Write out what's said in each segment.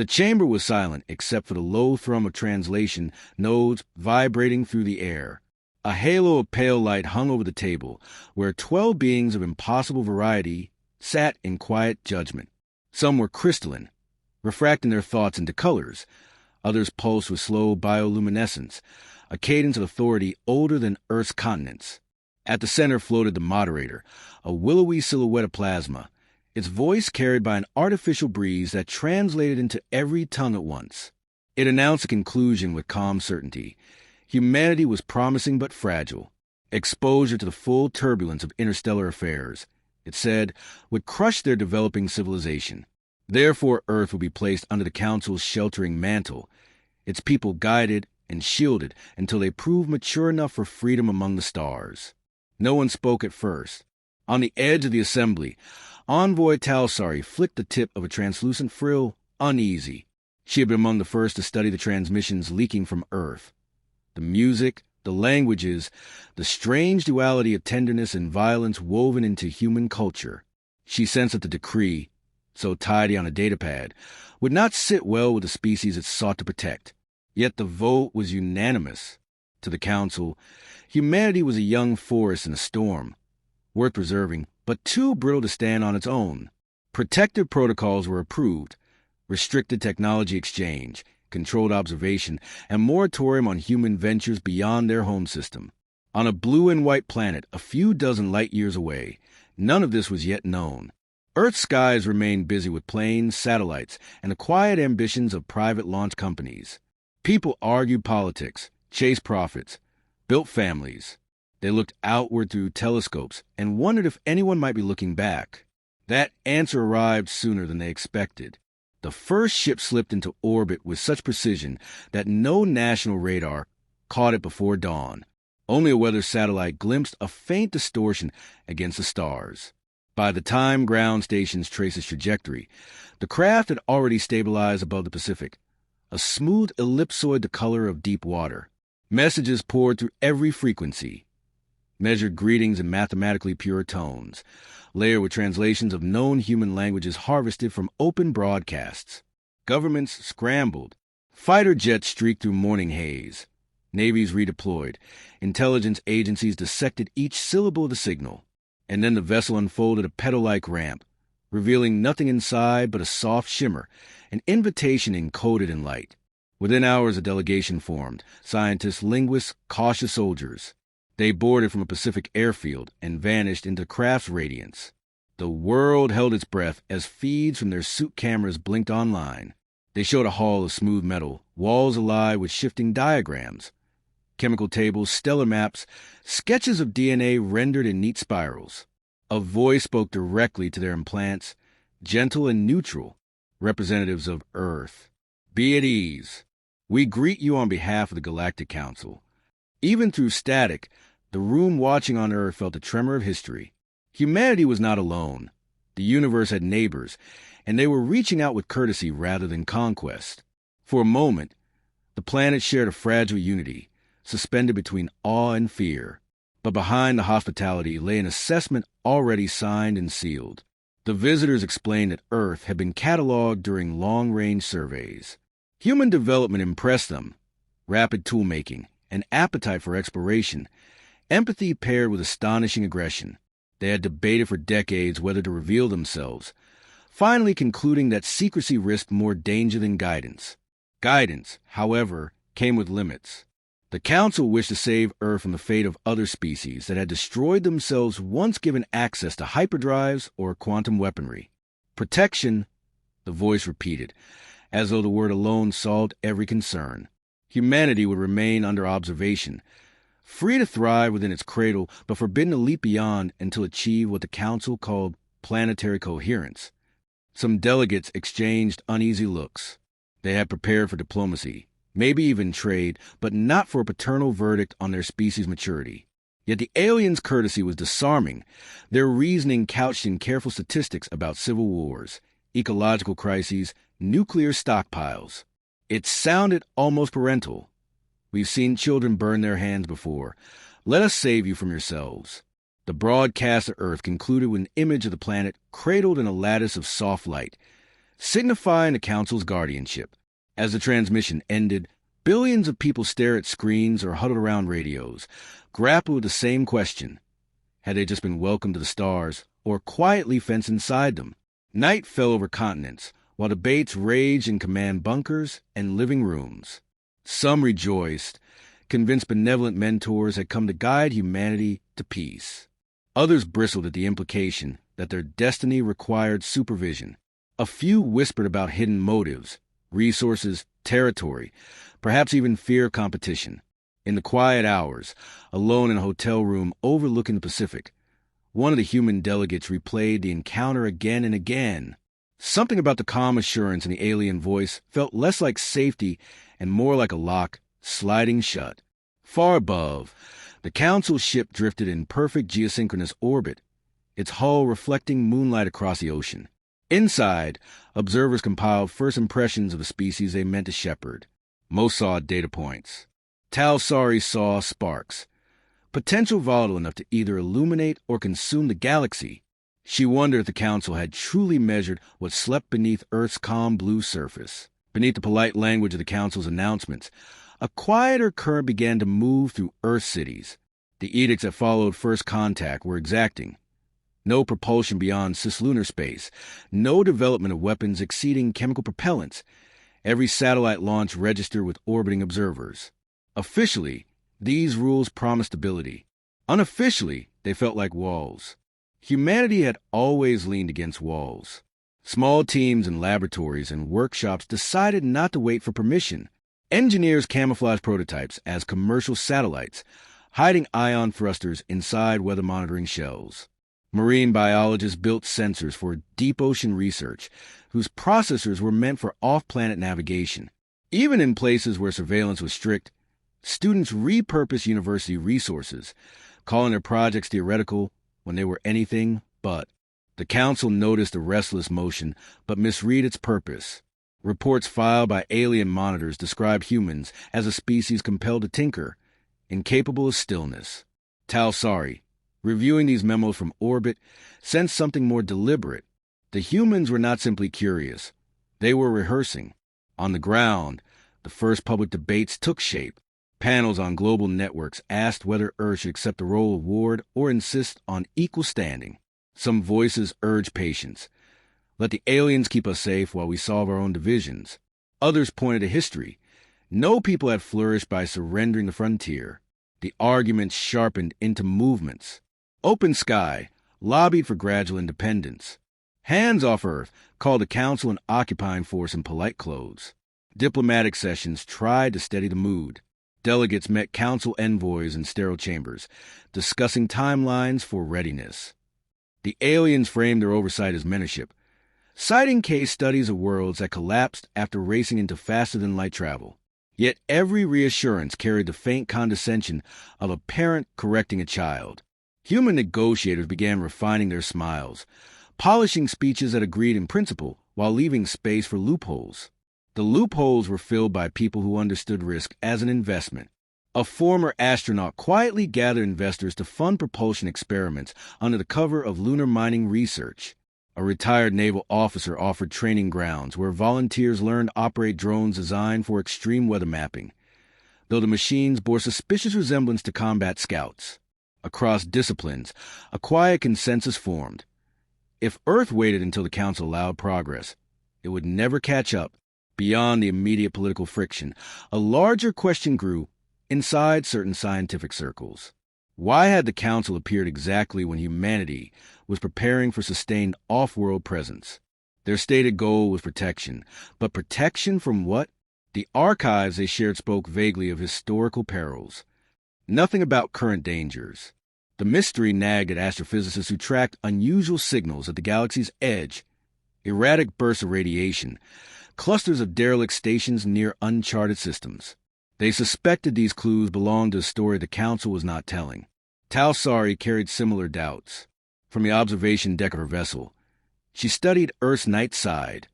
The chamber was silent except for the low thrum of translation nodes vibrating through the air. A halo of pale light hung over the table, where 12 beings of impossible variety sat in quiet judgment. Some were crystalline, refracting their thoughts into colors. Others pulsed with slow bioluminescence, a cadence of authority older than Earth's continents. At the center floated the moderator, a willowy silhouette of plasma, its voice carried by an artificial breeze that translated into every tongue at once. It announced a conclusion with calm certainty. Humanity was promising but fragile. Exposure to the full turbulence of interstellar affairs, it said, would crush their developing civilization. Therefore, Earth would be placed under the Council's sheltering mantle, its people guided and shielded until they proved mature enough for freedom among the stars. No one spoke at first. On the edge of the assembly, Envoy Talsari flicked the tip of a translucent frill, uneasy. She had been among the first to study the transmissions leaking from Earth. The music, the languages, the strange duality of tenderness and violence woven into human culture. She sensed that the decree, so tidy on a datapad, would not sit well with the species it sought to protect. Yet the vote was unanimous. To the Council, humanity was a young forest in a storm, worth preserving, but too brittle to stand on its own. Protective protocols were approved, restricted technology exchange, controlled observation, and moratorium on human ventures beyond their home system. On a blue and white planet a few dozen light-years away, none of this was yet known. Earth's skies remained busy with planes, satellites, and the quiet ambitions of private launch companies. People argued politics, chased profits, built families. They looked outward through telescopes and wondered if anyone might be looking back. That answer arrived sooner than they expected. The first ship slipped into orbit with such precision that no national radar caught it before dawn. Only a weather satellite glimpsed a faint distortion against the stars. By the time ground stations traced its trajectory, the craft had already stabilized above the Pacific, a smooth ellipsoid the color of deep water. Messages poured through every frequency, measured greetings in mathematically pure tones, layered with translations of known human languages harvested from open broadcasts. Governments scrambled. Fighter jets streaked through morning haze. Navies redeployed. Intelligence agencies dissected each syllable of the signal. And then the vessel unfolded a petal-like ramp, revealing nothing inside but a soft shimmer, an invitation encoded in light. Within hours, a delegation formed, scientists, linguists, cautious soldiers. They boarded from a Pacific airfield and vanished into craft's radiance. The world held its breath as feeds from their suit cameras blinked online. They showed a hall of smooth metal, walls alive with shifting diagrams, chemical tables, stellar maps, sketches of DNA rendered in neat spirals. A voice spoke directly to their implants, gentle and neutral, representatives of Earth. Be at ease. We greet you on behalf of the Galactic Council. Even through static, the room watching on Earth felt a tremor of history. Humanity was not alone. The universe had neighbors, and they were reaching out with courtesy rather than conquest. For a moment, the planet shared a fragile unity, suspended between awe and fear. But behind the hospitality lay an assessment already signed and sealed. The visitors explained that Earth had been cataloged during long-range surveys. Human development impressed them. Rapid tool-making, an appetite for exploration, empathy paired with astonishing aggression. They had debated for decades whether to reveal themselves, finally concluding that secrecy risked more danger than guidance. Guidance, however, came with limits. The Council wished to save Earth from the fate of other species that had destroyed themselves once given access to hyperdrives or quantum weaponry. Protection, the voice repeated, as though the word alone solved every concern. Humanity would remain under observation, free to thrive within its cradle, but forbidden to leap beyond until achieve what the Council called planetary coherence. Some delegates exchanged uneasy looks. They had prepared for diplomacy, maybe even trade, but not for a paternal verdict on their species' maturity. Yet the aliens' courtesy was disarming, their reasoning couched in careful statistics about civil wars, ecological crises, nuclear stockpiles. It sounded almost parental. We've seen children burn their hands before. Let us save you from yourselves. The broadcast of Earth concluded with an image of the planet cradled in a lattice of soft light, signifying the Council's guardianship. As the transmission ended, billions of people stare at screens or huddled around radios, grapple with the same question. Had they just been welcomed to the stars, or quietly fenced inside them? Night fell over continents, while debates raged in command bunkers and living rooms. Some rejoiced, convinced benevolent mentors had come to guide humanity to peace. Others bristled at the implication that their destiny required supervision. A few whispered about hidden motives, resources, territory, perhaps even fear of competition. In the quiet hours, alone in a hotel room overlooking the Pacific, one of the human delegates replayed the encounter again and again. Something about the calm assurance in the alien voice felt less like safety and more like a lock sliding shut. Far above, the Council ship drifted in perfect geosynchronous orbit, its hull reflecting moonlight across the ocean. Inside, observers compiled first impressions of the species they meant to shepherd. Most saw data points. Talsari saw sparks, potential volatile enough to either illuminate or consume the galaxy. She wondered if the Council had truly measured what slept beneath Earth's calm blue surface. Beneath the polite language of the Council's announcements, a quieter current began to move through Earth cities. The edicts that followed first contact were exacting. No propulsion beyond cislunar space, no development of weapons exceeding chemical propellants, every satellite launch registered with orbiting observers. Officially, these rules promised stability. Unofficially, they felt like walls. Humanity had always leaned against walls. Small teams in laboratories and workshops decided not to wait for permission. Engineers camouflaged prototypes as commercial satellites, hiding ion thrusters inside weather monitoring shells. Marine biologists built sensors for deep ocean research, whose processors were meant for off-planet navigation. Even in places where surveillance was strict, students repurposed university resources, calling their projects theoretical when they were anything but. The Council noticed the restless motion, but misread its purpose. Reports filed by alien monitors described humans as a species compelled to tinker, incapable of stillness. Talsari, reviewing these memos from orbit, sensed something more deliberate. The humans were not simply curious. They were rehearsing. On the ground, the first public debates took shape. Panels on global networks asked whether Earth should accept the role of ward or insist on equal standing. Some voices urged patience. Let the aliens keep us safe while we solve our own divisions. Others pointed to history. No people had flourished by surrendering the frontier. The arguments sharpened into movements. Open Sky lobbied for gradual independence. Hands Off Earth called the Council an occupying force in polite clothes. Diplomatic sessions tried to steady the mood. Delegates met Council envoys in sterile chambers, discussing timelines for readiness. The aliens framed their oversight as mentorship, citing case studies of worlds that collapsed after racing into faster-than-light travel. Yet every reassurance carried the faint condescension of a parent correcting a child. Human negotiators began refining their smiles, polishing speeches that agreed in principle while leaving space for loopholes. The loopholes were filled by people who understood risk as an investment. A former astronaut quietly gathered investors to fund propulsion experiments under the cover of lunar mining research. A retired naval officer offered training grounds where volunteers learned to operate drones designed for extreme weather mapping, though the machines bore suspicious resemblance to combat scouts. Across disciplines, a quiet consensus formed. If Earth waited until the Council allowed progress, it would never catch up. Beyond the immediate political friction, a larger question grew inside certain scientific circles. Why had the Council appeared exactly when humanity was preparing for sustained off-world presence? Their stated goal was protection, but protection from what? The archives they shared spoke vaguely of historical perils. Nothing about current dangers. The mystery nagged at astrophysicists who tracked unusual signals at the galaxy's edge, erratic bursts of radiation, clusters of derelict stations near uncharted systems. They suspected these clues belonged to a story the Council was not telling. Talsari carried similar doubts. From the observation deck of her vessel, she studied Earth's night side,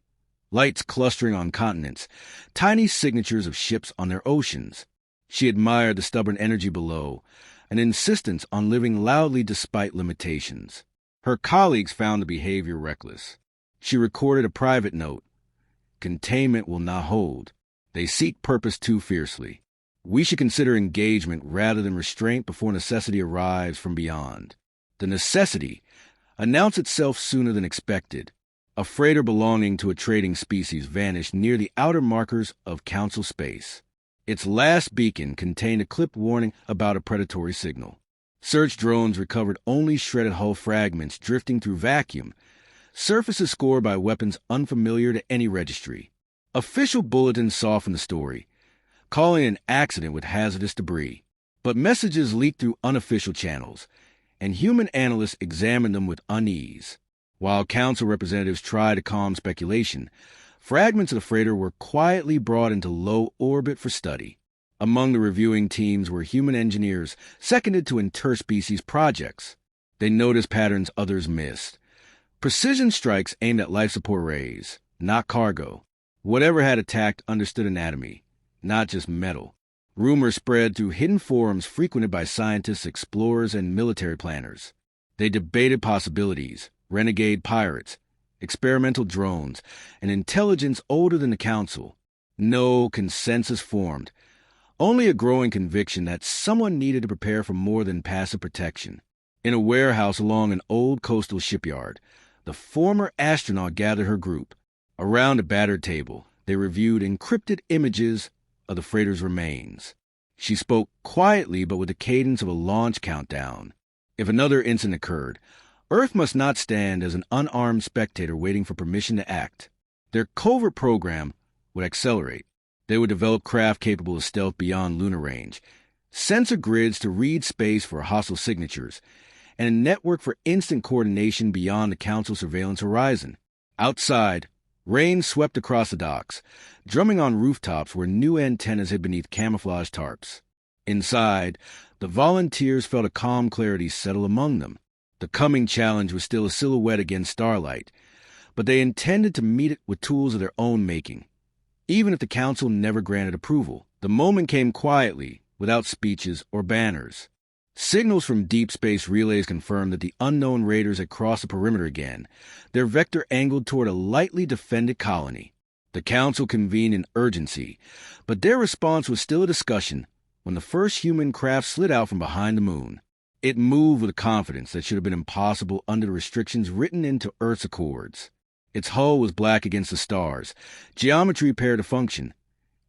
lights clustering on continents, tiny signatures of ships on their oceans. She admired the stubborn energy below, an insistence on living loudly despite limitations. Her colleagues found the behavior reckless. She recorded a private note, Containment will not hold. They seek purpose too fiercely. We should consider engagement rather than restraint before necessity arrives from beyond. The necessity announced itself sooner than expected. A freighter belonging to a trading species vanished near the outer markers of Council space. Its last beacon contained a clipped warning about a predatory signal. Search drones recovered only shredded hull fragments drifting through vacuum, surfaces scored by weapons unfamiliar to any registry. Official bulletins softened the story, calling it an accident with hazardous debris. But messages leaked through unofficial channels, and human analysts examined them with unease. While Council representatives tried to calm speculation, fragments of the freighter were quietly brought into low orbit for study. Among the reviewing teams were human engineers seconded to interspecies projects. They noticed patterns others missed. Precision strikes aimed at life support arrays, not cargo. Whatever had attacked understood anatomy, not just metal. Rumors spread through hidden forums frequented by scientists, explorers, and military planners. They debated possibilities, renegade pirates, experimental drones, and intelligence older than the Council. No consensus formed, only a growing conviction that someone needed to prepare for more than passive protection. In a warehouse along an old coastal shipyard, the former astronaut gathered her group. Around a battered table, they reviewed encrypted images of the freighter's remains. She spoke quietly but with the cadence of a launch countdown. If another incident occurred, Earth must not stand as an unarmed spectator waiting for permission to act. Their covert program would accelerate. They would develop craft capable of stealth beyond lunar range, sensor grids to read space for hostile signatures, and a network for instant coordination beyond the Council surveillance horizon. Outside, rain swept across the docks, drumming on rooftops where new antennas hid beneath camouflage tarps. Inside, the volunteers felt a calm clarity settle among them. The coming challenge was still a silhouette against starlight, but they intended to meet it with tools of their own making. Even if the Council never granted approval, the moment came quietly, without speeches or banners. Signals from deep space relays confirmed that the unknown raiders had crossed the perimeter again, their vector angled toward a lightly defended colony. The Council convened in urgency, but their response was still a discussion when the first human craft slid out from behind the moon. It moved with a confidence that should have been impossible under the restrictions written into Earth's accords. Its hull was black against the stars, geometry paired to function,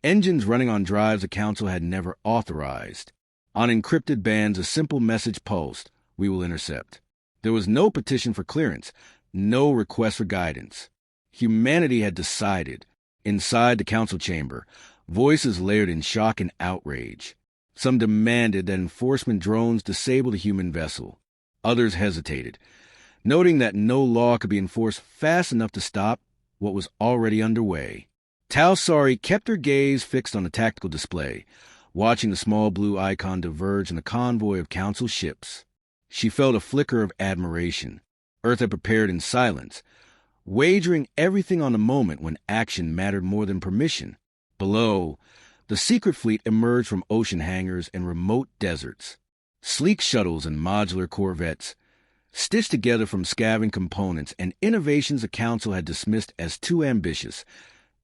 engines running on drives the Council had never authorized. On encrypted bands, a simple message pulsed, "We will intercept." There was no petition for clearance, no request for guidance. Humanity had decided. Inside the Council chamber, voices layered in shock and outrage. Some demanded that enforcement drones disable the human vessel. Others hesitated, noting that no law could be enforced fast enough to stop what was already underway. Talsari kept her gaze fixed on the tactical display, watching the small blue icon diverge in the convoy of Council ships. She felt a flicker of admiration. Earth had prepared in silence, wagering everything on the moment when action mattered more than permission. Below, the secret fleet emerged from ocean hangars and remote deserts. Sleek shuttles and modular corvettes, stitched together from scavenged components and innovations the Council had dismissed as too ambitious,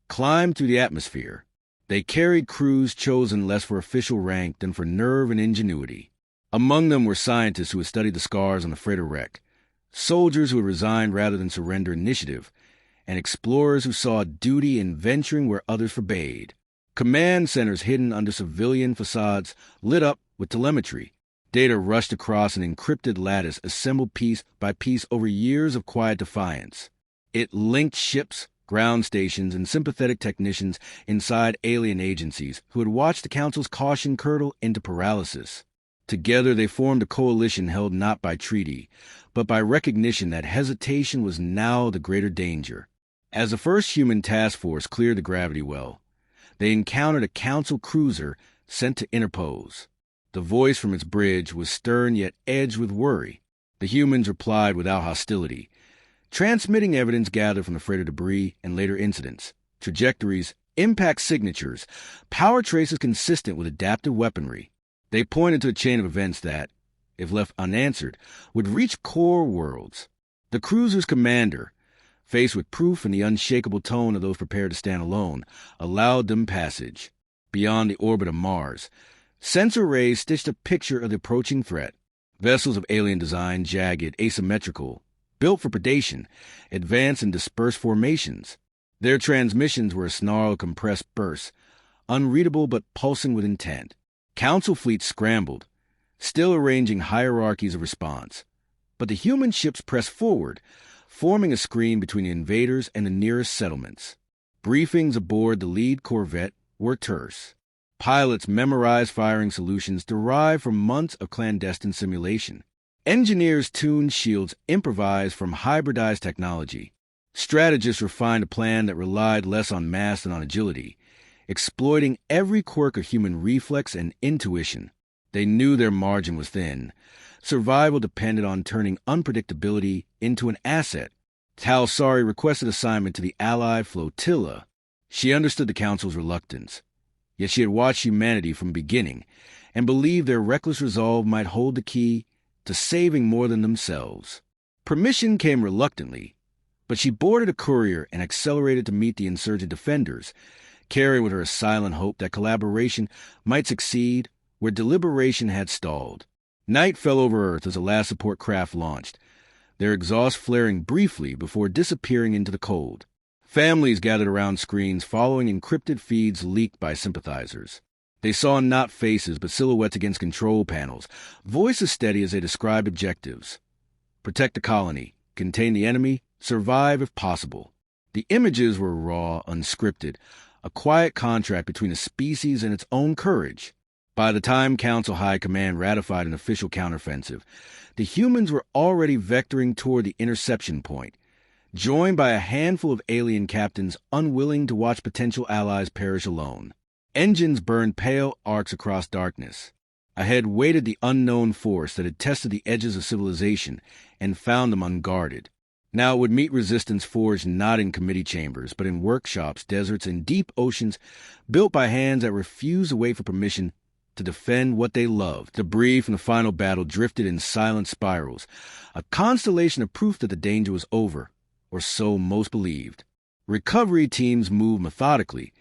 climbed through the atmosphere. They carried crews chosen less for official rank than for nerve and ingenuity. Among them were scientists who had studied the scars on the freighter wreck, soldiers who had resigned rather than surrender initiative, and explorers who saw duty in venturing where others forbade. Command centers hidden under civilian facades lit up with telemetry. Data rushed across an encrypted lattice assembled piece by piece over years of quiet defiance. It linked ships, ground stations, and sympathetic technicians inside alien agencies who had watched the Council's caution curdle into paralysis. Together they formed a coalition held not by treaty, but by recognition that hesitation was now the greater danger. As the first human task force cleared the gravity well, they encountered a Council cruiser sent to interpose. The voice from its bridge was stern yet edged with worry. The humans replied without hostility, transmitting evidence gathered from the freighter debris and later incidents, trajectories, impact signatures, power traces consistent with adaptive weaponry. They pointed to a chain of events that, if left unanswered, would reach core worlds. The cruiser's commander, faced with proof and the unshakable tone of those prepared to stand alone, allowed them passage. Beyond the orbit of Mars, sensor rays stitched a picture of the approaching threat. Vessels of alien design, jagged, asymmetrical, built for predation, advanced in dispersed formations. Their transmissions were a snarl of compressed bursts, unreadable but pulsing with intent. Council fleets scrambled, still arranging hierarchies of response. But the human ships pressed forward, forming a screen between the invaders and the nearest settlements. Briefings aboard the lead corvette were terse. Pilots memorized firing solutions derived from months of clandestine simulation. Engineers tuned shields improvised from hybridized technology. Strategists refined a plan that relied less on mass than on agility, exploiting every quirk of human reflex and intuition. They knew their margin was thin. Survival depended on turning unpredictability into an asset. Talsari requested assignment to the Allied flotilla. She understood the Council's reluctance. Yet she had watched humanity from the beginning and believed their reckless resolve might hold the key to saving more than themselves. Permission came reluctantly, but she boarded a courier and accelerated to meet the insurgent defenders, carrying with her a silent hope that collaboration might succeed where deliberation had stalled. Night fell over Earth as the last support craft launched, their exhaust flaring briefly before disappearing into the cold. Families gathered around screens following encrypted feeds leaked by sympathizers. They saw not faces but silhouettes against control panels, voices steady as they described objectives. Protect the colony, contain the enemy, survive if possible. The images were raw, unscripted, a quiet contract between a species and its own courage. By the time Council High Command ratified an official counteroffensive, the humans were already vectoring toward the interception point, joined by a handful of alien captains unwilling to watch potential allies perish alone. Engines burned pale arcs across darkness. Ahead waited the unknown force that had tested the edges of civilization and found them unguarded. Now it would meet resistance forged not in committee chambers, but in workshops, deserts, and deep oceans built by hands that refused to wait for permission to defend what they loved. Debris from the final battle drifted in silent spirals, a constellation of proof that the danger was over, or so most believed. Recovery teams moved methodically,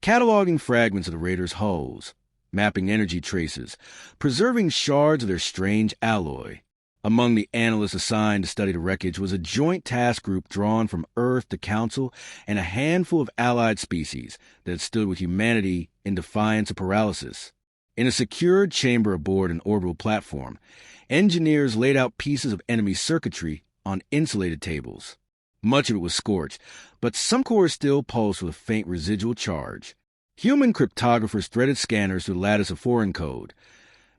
cataloging fragments of the raiders' hulls, mapping energy traces, preserving shards of their strange alloy. Among the analysts assigned to study the wreckage was a joint task group drawn from Earth to Council and a handful of allied species that had stood with humanity in defiance of paralysis. In a secured chamber aboard an orbital platform, engineers laid out pieces of enemy circuitry on insulated tables. Much of it was scorched, but some cores still pulsed with a faint residual charge. Human cryptographers threaded scanners through the lattice of foreign code,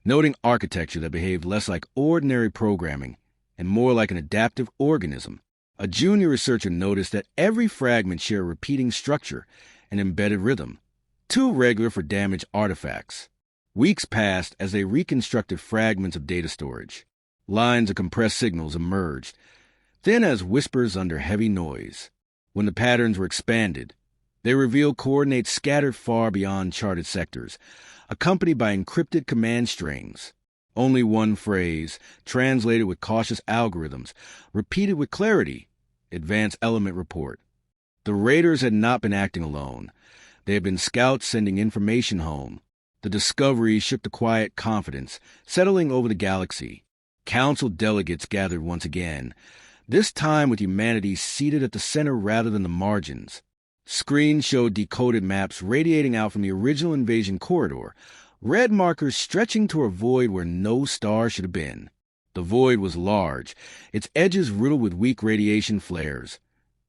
noting architecture that behaved less like ordinary programming and more like an adaptive organism. A junior researcher noticed that every fragment shared a repeating structure and embedded rhythm, too regular for damaged artifacts. Weeks passed as they reconstructed fragments of data storage. Lines of compressed signals emerged, thin as whispers under heavy noise. When the patterns were expanded, they revealed coordinates scattered far beyond charted sectors, accompanied by encrypted command strings. Only one phrase, translated with cautious algorithms, repeated with clarity: Advanced Element Report. The raiders had not been acting alone. They had been scouts sending information home. The discovery shook the quiet confidence, settling over the galaxy. Council delegates gathered once again, this time with humanity seated at the center rather than the margins. Screens showed decoded maps radiating out from the original invasion corridor, red markers stretching to a void where no star should have been. The void was large, its edges riddled with weak radiation flares,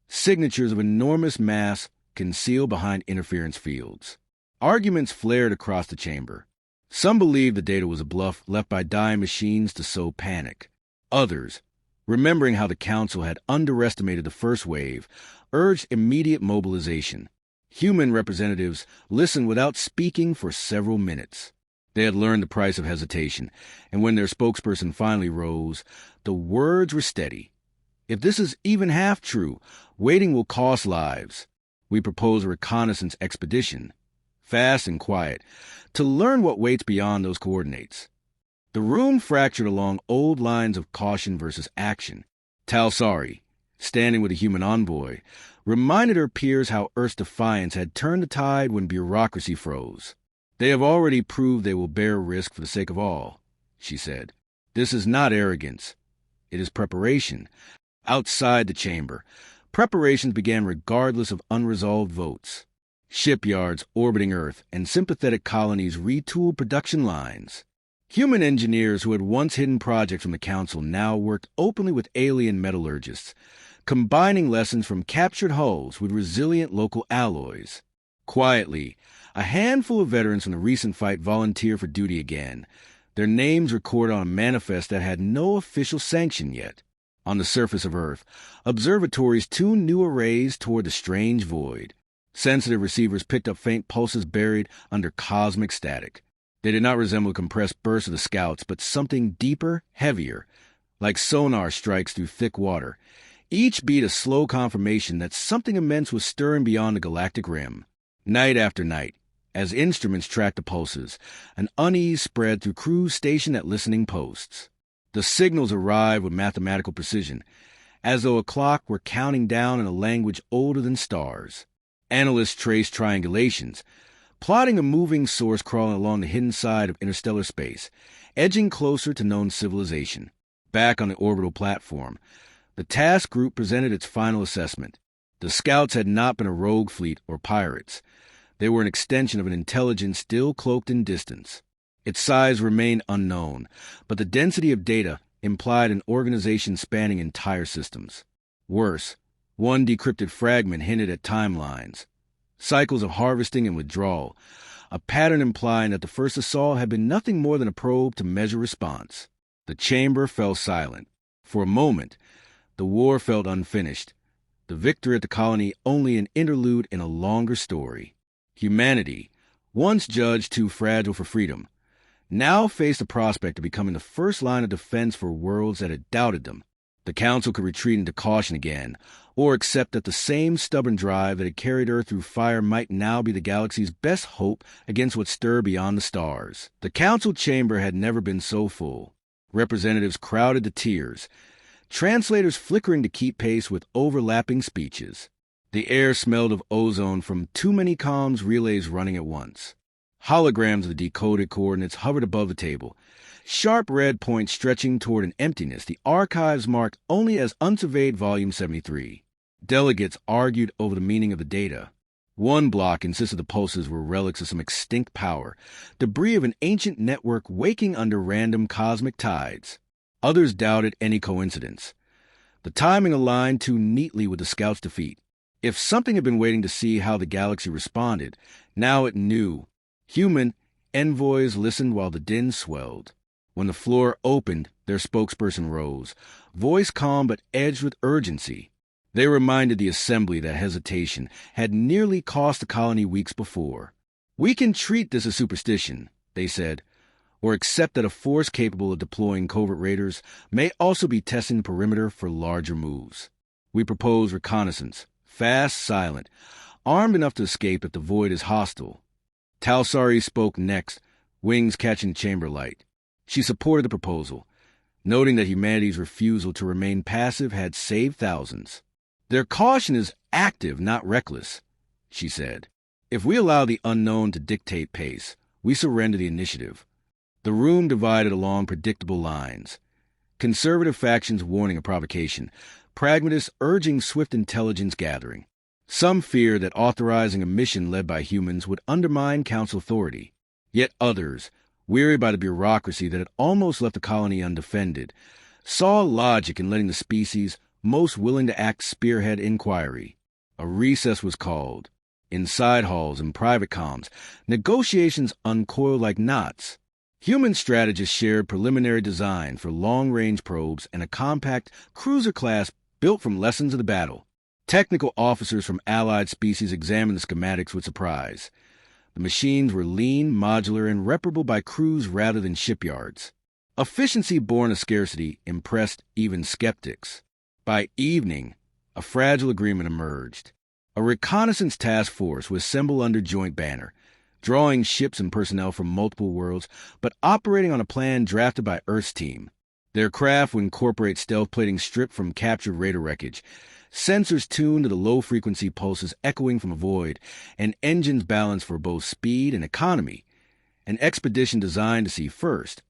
signatures of enormous mass concealed behind interference fields. Arguments flared across the chamber. Some believed the data was a bluff left by dying machines to sow panic. Others, remembering how the Council had underestimated the first wave, urged immediate mobilization. Human representatives listened without speaking for several minutes. They had learned the price of hesitation, and when their spokesperson finally rose, the words were steady. If this is even half true, waiting will cost lives. We propose a reconnaissance expedition, fast and quiet, to learn what waits beyond those coordinates. The room fractured along old lines of caution versus action. Talsari, standing with a human envoy, reminded her peers how Earth's defiance had turned the tide when bureaucracy froze. "They have already proved they will bear risk for the sake of all," she said. "This is not arrogance. It is preparation." Outside the chamber, preparations began regardless of unresolved votes. Shipyards orbiting Earth and sympathetic colonies retooled production lines. Human engineers who had once hidden projects from the Council now worked openly with alien metallurgists, combining lessons from captured hulls with resilient local alloys. Quietly, a handful of veterans from the recent fight volunteered for duty again, their names recorded on a manifest that had no official sanction yet. On the surface of Earth, observatories tuned new arrays toward the strange void. Sensitive receivers picked up faint pulses buried under cosmic static. They did not resemble compressed bursts of the scouts, but something deeper, heavier, like sonar strikes through thick water. Each beat a slow confirmation that something immense was stirring beyond the galactic rim. Night after night, as instruments tracked the pulses, an unease spread through crews stationed at listening posts. The signals arrived with mathematical precision, as though a clock were counting down in a language older than stars. Analysts traced triangulations, plotting a moving source crawling along the hidden side of interstellar space, edging closer to known civilization. Back on the orbital platform, the task group presented its final assessment. The scouts had not been a rogue fleet or pirates. They were an extension of an intelligence still cloaked in distance. Its size remained unknown, but the density of data implied an organization spanning entire systems. Worse, one decrypted fragment hinted at timelines, cycles of harvesting and withdrawal, a pattern implying that the first assault had been nothing more than a probe to measure response. The chamber fell silent. For a moment, the war felt unfinished, the victory at the colony only an interlude in a longer story. Humanity, once judged too fragile for freedom, now faced the prospect of becoming the first line of defense for worlds that had doubted them. The Council could retreat into caution again, or accept that the same stubborn drive that had carried Earth through fire might now be the galaxy's best hope against what stirred beyond the stars. The Council chamber had never been so full. Representatives crowded to tears, translators flickering to keep pace with overlapping speeches. The air smelled of ozone from too many comms relays running at once. Holograms of the decoded coordinates hovered above the table, sharp red points stretching toward an emptiness the archives marked only as unsurveyed Volume 73. Delegates argued over the meaning of the data. One bloc insisted the pulses were relics of some extinct power, debris of an ancient network waking under random cosmic tides. Others doubted any coincidence. The timing aligned too neatly with the scouts' defeat. If something had been waiting to see how the galaxy responded, now it knew. Human envoys listened while the din swelled. When the floor opened, their spokesperson rose, voice calm but edged with urgency. They reminded the assembly that hesitation had nearly cost the colony weeks before. "We can treat this as superstition," they said, "or accept that a force capable of deploying covert raiders may also be testing the perimeter for larger moves. We propose reconnaissance, fast, silent, armed enough to escape if the void is hostile." Talsari spoke next, wings catching chamber light. She supported the proposal, noting that humanity's refusal to remain passive had saved thousands. "Their caution is active, not reckless," she said. "If we allow the unknown to dictate pace, we surrender the initiative." The room divided along predictable lines. Conservative factions warning of provocation, pragmatists urging swift intelligence gathering. Some feared that authorizing a mission led by humans would undermine Council authority. Yet others, weary by the bureaucracy that had almost left the colony undefended, saw logic in letting the species most willing to act spearhead inquiry. A recess was called. In side halls and private comms, negotiations uncoiled like knots. Human strategists shared preliminary design for long-range probes and a compact cruiser class built from lessons of the battle. Technical officers from allied species examined the schematics with surprise. The machines were lean, modular, and reparable by crews rather than shipyards. Efficiency born of scarcity impressed even skeptics. By evening, a fragile agreement emerged. A reconnaissance task force was assembled under joint banner, drawing ships and personnel from multiple worlds, but operating on a plan drafted by Earth's team. Their craft would incorporate stealth plating stripped from captured raider wreckage, sensors tuned to the low-frequency pulses echoing from a void, and engines balanced for both speed and economy. An expedition designed to see first,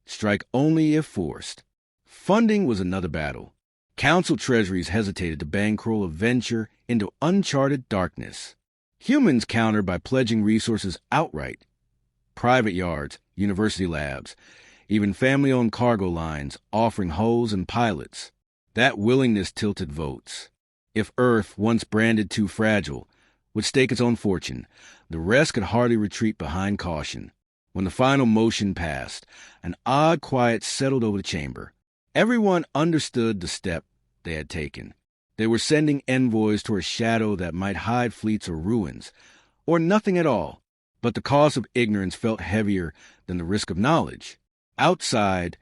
strike only if forced. Funding was another battle. Council treasuries hesitated to bankroll a venture into uncharted darkness. Humans countered by pledging resources outright. Private yards, university labs, even family-owned cargo lines offering hulls and pilots. That willingness tilted votes. If Earth, once branded too fragile, would stake its own fortune, the rest could hardly retreat behind caution. When the final motion passed, an odd quiet settled over the chamber. Everyone understood the step they had taken. They were sending envoys toward a shadow that might hide fleets or ruins, or nothing at all. But the cost of ignorance felt heavier than the risk of knowledge. Outside,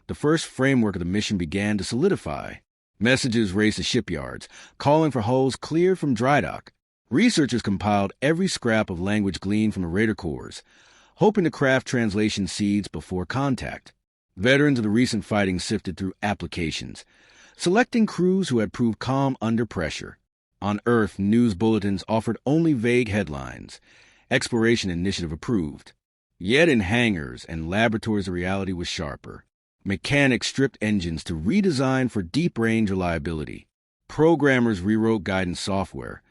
the first framework of the mission began to solidify. Messages raced to shipyards, calling for hulls cleared from dry dock. Researchers compiled every scrap of language gleaned from the raider corps, hoping to craft translation seeds before contact. Veterans of the recent fighting sifted through applications, selecting crews who had proved calm under pressure. On Earth, news bulletins offered only vague headlines. Exploration initiative approved. Yet in hangars and laboratories, the reality was sharper. Mechanics stripped engines to redesign for deep-range reliability. Programmers rewrote guidance software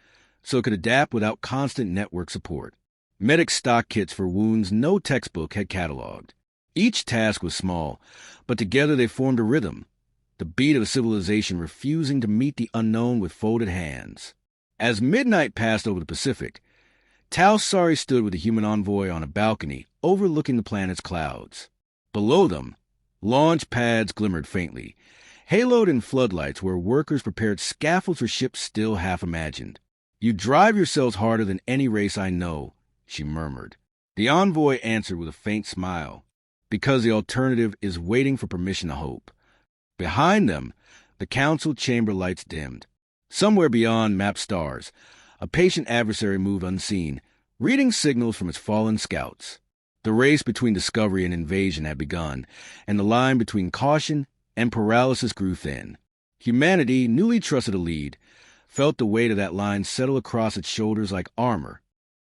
so it could adapt without constant network support. Medics stocked kits for wounds no textbook had cataloged. Each task was small, but together they formed a rhythm, the beat of a civilization refusing to meet the unknown with folded hands. As midnight passed over the Pacific, Talsari stood with the human envoy on a balcony overlooking the planet's clouds. Below them, launch pads glimmered faintly, haloed in floodlights where workers prepared scaffolds for ships still half imagined. "You drive yourselves harder than any race I know," she murmured. The envoy answered with a faint smile, "Because the alternative is waiting for permission to hope." Behind them, the council chamber lights dimmed. Somewhere beyond mapped stars, a patient adversary moved unseen, reading signals from its fallen scouts. The race between discovery and invasion had begun, and the line between caution and paralysis grew thin. Humanity, newly trusted a lead, felt the weight of that line settle across its shoulders like armor.